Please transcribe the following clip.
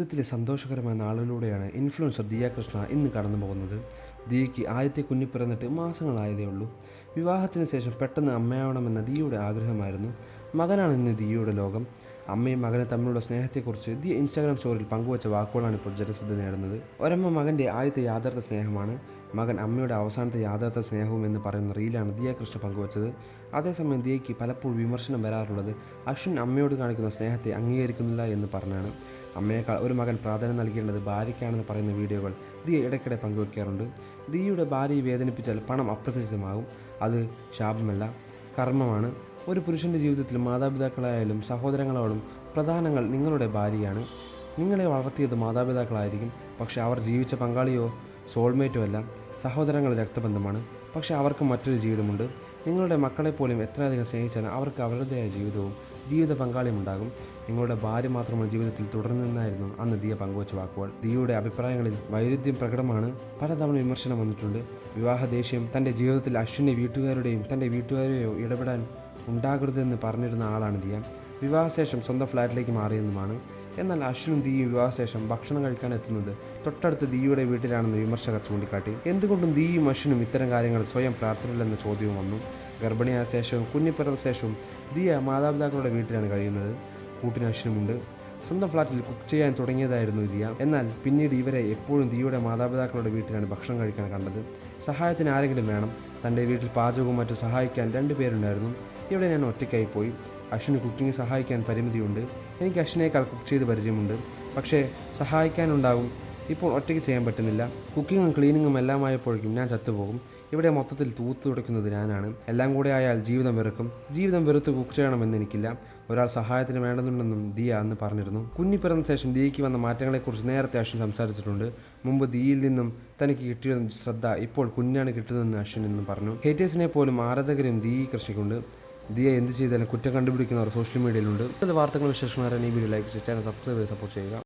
ജീവിതത്തിലെ സന്തോഷകരമായ നാളിലൂടെയാണ് ഇൻഫ്ലുവൻസർ ദിയ കൃഷ്ണ ഇന്ന് കടന്നു പോകുന്നത്. ദിയയ്ക്ക് ആദ്യത്തെ കുഞ്ഞ് പിറന്നിട്ട് മാസങ്ങളായതേ ഉള്ളൂ. വിവാഹത്തിന് ശേഷം പെട്ടെന്ന് അമ്മയാവണമെന്ന ദിയയുടെ ആഗ്രഹമായിരുന്നു. മകനാണ് ഇന്ന് ദിയയുടെ ലോകം. അമ്മയും മകനും തമ്മിലുള്ള സ്നേഹത്തെക്കുറിച്ച് ദിയ ഇൻസ്റ്റാഗ്രാം സ്റ്റോറിയിൽ പങ്കുവച്ച വാക്കുകളാണ് ഇപ്പോൾ ജനശ്രദ്ധ നേടുന്നത്. ഒരമ്മ മകൻ്റെ ആദ്യത്തെ യാഥാർത്ഥ സ്നേഹമാണ്, മകൻ അമ്മയുടെ അവസാനത്തെ യാഥാർത്ഥ സ്നേഹവും എന്ന് പറയുന്ന റീലാണ് ദിയ കൃഷ്ണ പങ്കുവച്ചത്. അതേസമയം ദിയയ്ക്ക് പലപ്പോഴും വിമർശനം വരാറുള്ളത് അശ്വിൻ അമ്മയോട് കാണിക്കുന്ന സ്നേഹത്തെ അംഗീകരിക്കുന്നില്ല എന്ന് പറഞ്ഞാണ്. അമ്മയേക്കാൾ ഒരു മകൻ പ്രാധാന്യം നൽകേണ്ടത് ഭാര്യയ്ക്കാണെന്ന് പറയുന്ന വീഡിയോകൾ ദിയ ഇടയ്ക്കിടെ പങ്കുവയ്ക്കാറുണ്ട്. ദിയയുടെ ഭാര്യയെ വേദനിപ്പിച്ചാൽ പണം അപ്രത്യക്ഷമാകും. അത് ശാപമല്ല, കർമ്മമാണ്. ഒരു പുരുഷൻ്റെ ജീവിതത്തിൽ മാതാപിതാക്കളായാലും സഹോദരങ്ങളോടും പ്രധാനങ്ങൾ നിങ്ങളുടെ ഭാര്യയാണ്. നിങ്ങളെ വളർത്തിയത് മാതാപിതാക്കളായിരിക്കും, പക്ഷേ അവർ ജീവിച്ച പങ്കാളിയോ സോൾമേറ്റോ അല്ല. സഹോദരങ്ങൾ രക്തബന്ധമാണ്, പക്ഷേ അവർക്ക് മറ്റൊരു ജീവിതമുണ്ട്. നിങ്ങളുടെ മക്കളെപ്പോലും എത്രയധികം സ്നേഹിച്ചാലും അവർക്ക് അവരുടേതായ ജീവിതവും ജീവിത പങ്കാളിയും ഉണ്ടാകും. നിങ്ങളുടെ ഭാര്യ മാത്രമാണ് ജീവിതത്തിൽ തുടർന്നെന്നായിരുന്നു അന്ന് ദിയ പങ്കുവച്ച വാക്കുകൾ. ദിയയുടെ അഭിപ്രായങ്ങളിൽ വൈരുദ്ധ്യം പ്രകടമാണ്. പലതവണ വിമർശനം വന്നിട്ടുണ്ട്. വിവാഹ ദേഷ്യം തൻ്റെ ജീവിതത്തിൽ അശ്വിൻ്റെ വീട്ടുകാരുടെയും തൻ്റെ വീട്ടുകാരെയോ ഇടപെടാൻ ഉണ്ടാകരുതെന്ന് പറഞ്ഞിരുന്ന ആളാണ് ദിയ. വിവാഹശേഷം സ്വന്തം ഫ്ലാറ്റിലേക്ക് മാറിയെന്നുമാണ്. എന്നാൽ അശ്വിനും ദിയയും വിവാഹശേഷം ഭക്ഷണം കഴിക്കാൻ എത്തുന്നത് തൊട്ടടുത്ത് ദിയയുടെ വീട്ടിലാണെന്ന് വിമർശകർ ചൂണ്ടിക്കാട്ടി. എന്തുകൊണ്ടും ദിയയും അശ്വിനും ഇത്തരം കാര്യങ്ങൾ സ്വയം പ്രാർത്ഥനയില്ലെന്ന ചോദ്യവും വന്നു. ഗർഭിണിയായ ശേഷവും കുഞ്ഞു പിറന്ന ശേഷവും ദിയ മാതാപിതാക്കളുടെ വീട്ടിലാണ് കഴിയുന്നത്. കൂട്ടിന് അശ്വിനുമുണ്ട്. സ്വന്തം ഫ്ലാറ്റിൽ കുക്ക് ചെയ്യാൻ തുടങ്ങിയതായിരുന്നു ദിയ. എന്നാൽ പിന്നീട് ഇവരെ എപ്പോഴും ദിയയുടെ മാതാപിതാക്കളുടെ വീട്ടിലാണ് ഭക്ഷണം കഴിക്കാൻ കണ്ടത്. സഹായത്തിന് ആരെങ്കിലും വേണം. തൻ്റെ വീട്ടിൽ പാചകവും മറ്റും സഹായിക്കാൻ 2 പേരുണ്ടായിരുന്നു. ഇവിടെ ഞാൻ ഒറ്റയ്ക്കായി പോയി. അശ്വിന് കുക്കിംഗ് സഹായിക്കാൻ പരിമിതിയുണ്ട്. എനിക്ക് അശ്വിനേക്കാൾ കുക്ക് ചെയ്ത് പരിചയമുണ്ട്, പക്ഷേ സഹായിക്കാനുണ്ടാകും. ഇപ്പോൾ ഒറ്റയ്ക്ക് ചെയ്യാൻ പറ്റുന്നില്ല. കുക്കിങ്ങും ക്ലീനിങ്ങും എല്ലാമായപ്പോഴേക്കും ഞാൻ ചത്തുപോകും. ഇവിടെ മൊത്തത്തിൽ തൂത്തു തുടയ്ക്കുന്നത് ഞാനാണ്. എല്ലാം കൂടെ ആയാൽ ജീവിതം വെറുക്കും. ജീവിതം വെറുത്ത് കുക്ക് ചെയ്യണമെന്ന് എനിക്കില്ല. ഒരാൾ സഹായത്തിന് വേണമെന്നുണ്ടെന്നും ദിയ അന്ന് പറഞ്ഞിരുന്നു. കുഞ്ഞി പിറന്ന ശേഷം ദിയയ്ക്ക് വന്ന മാറ്റങ്ങളെക്കുറിച്ച് നേരത്തെ അശ്വിൻ സംസാരിച്ചിട്ടുണ്ട്. മുമ്പ് ദിയയിൽ നിന്നും തനിക്ക് കിട്ടിയ ശ്രദ്ധ ഇപ്പോൾ കുഞ്ഞാണ് കിട്ടുന്നതെന്ന് അശ്വിൻ എന്നും പറഞ്ഞു. ഹേറ്റേഴ്സിനെ പോലും ആരാധകരും ദിയ കൃഷിക്കുണ്ട്. ദിയ എന്ത് ചെയ്താലും കുറ്റം കണ്ടുപിടിക്കുന്നവർ സോഷ്യൽ മീഡിയയിലുണ്ട്. വാർത്തകളും വിശേഷങ്ങൾ അറിയാൻ ഈ വീഡിയോ ലൈക്ക് ചെയ്ത് ചാനൽ സബ്സ്ക്രൈബ് ചെയ്ത് സപ്പോർട്ട് ചെയ്യുക.